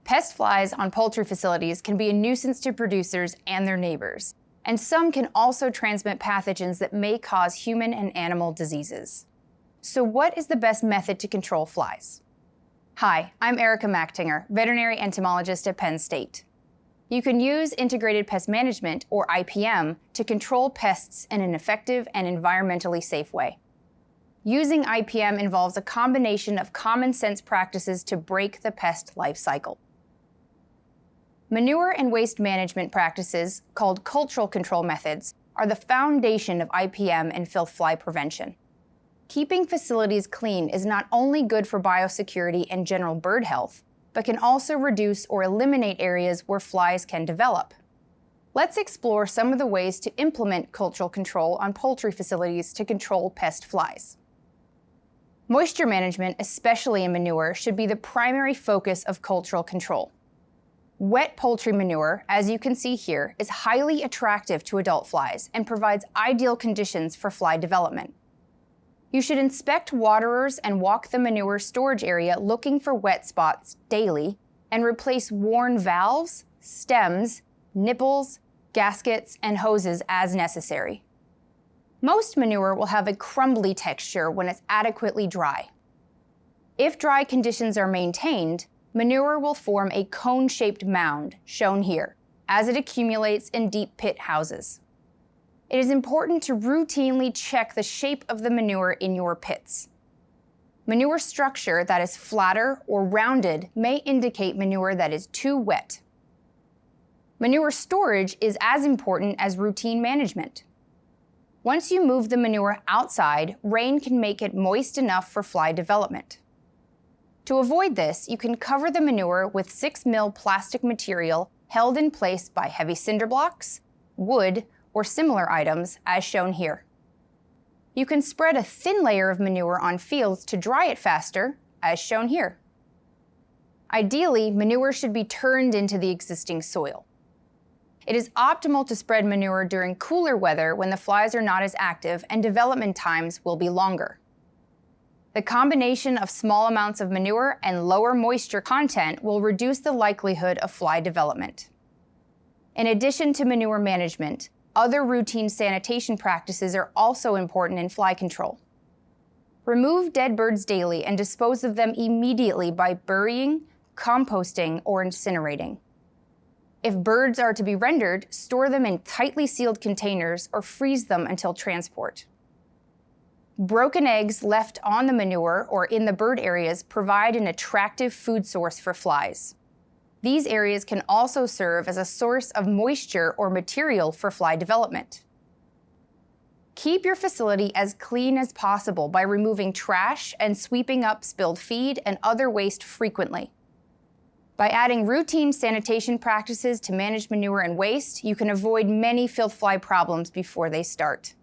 Pest flies on poultry facilities can be a nuisance to producers and their neighbors, and some can also transmit pathogens that may cause human and animal diseases. So what is the best method to control flies? Hi, I'm Erica Machtinger, veterinary entomologist at Penn State. You can use Integrated Pest Management, or IPM, to control pests in an effective and environmentally safe way. Using IPM involves a combination of common sense practices to break the pest life cycle. Manure and waste management practices, called cultural control methods, are the foundation of IPM and filth fly prevention. Keeping facilities clean is not only good for biosecurity and general bird health, but can also reduce or eliminate areas where flies can develop. Let's explore some of the ways to implement cultural control on poultry facilities to control pest flies. Moisture management, especially in manure, should be the primary focus of cultural control. Wet poultry manure, as you can see here, is highly attractive to adult flies and provides ideal conditions for fly development. You should inspect waterers and walk the manure storage area looking for wet spots daily and replace worn valves, stems, nipples, gaskets, and hoses as necessary. Most manure will have a crumbly texture when it's adequately dry. If dry conditions are maintained, manure will form a cone-shaped mound, shown here, as it accumulates in deep pit houses. It is important to routinely check the shape of the manure in your pits. Manure structure that is flatter or rounded may indicate manure that is too wet. Manure storage is as important as routine management. Once you move the manure outside, rain can make it moist enough for fly development. To avoid this, you can cover the manure with 6 mil plastic material held in place by heavy cinder blocks, wood, or similar items, as shown here. You can spread a thin layer of manure on fields to dry it faster, as shown here. Ideally, manure should be turned into the existing soil. It is optimal to spread manure during cooler weather when the flies are not as active and development times will be longer. The combination of small amounts of manure and lower moisture content will reduce the likelihood of fly development. In addition to manure management, other routine sanitation practices are also important in fly control. Remove dead birds daily and dispose of them immediately by burying, composting, or incinerating. If birds are to be rendered, store them in tightly sealed containers or freeze them until transport. Broken eggs left on the manure or in the bird areas provide an attractive food source for flies. These areas can also serve as a source of moisture or material for fly development. Keep your facility as clean as possible by removing trash and sweeping up spilled feed and other waste frequently. By adding routine sanitation practices to manage manure and waste, you can avoid many filth fly problems before they start.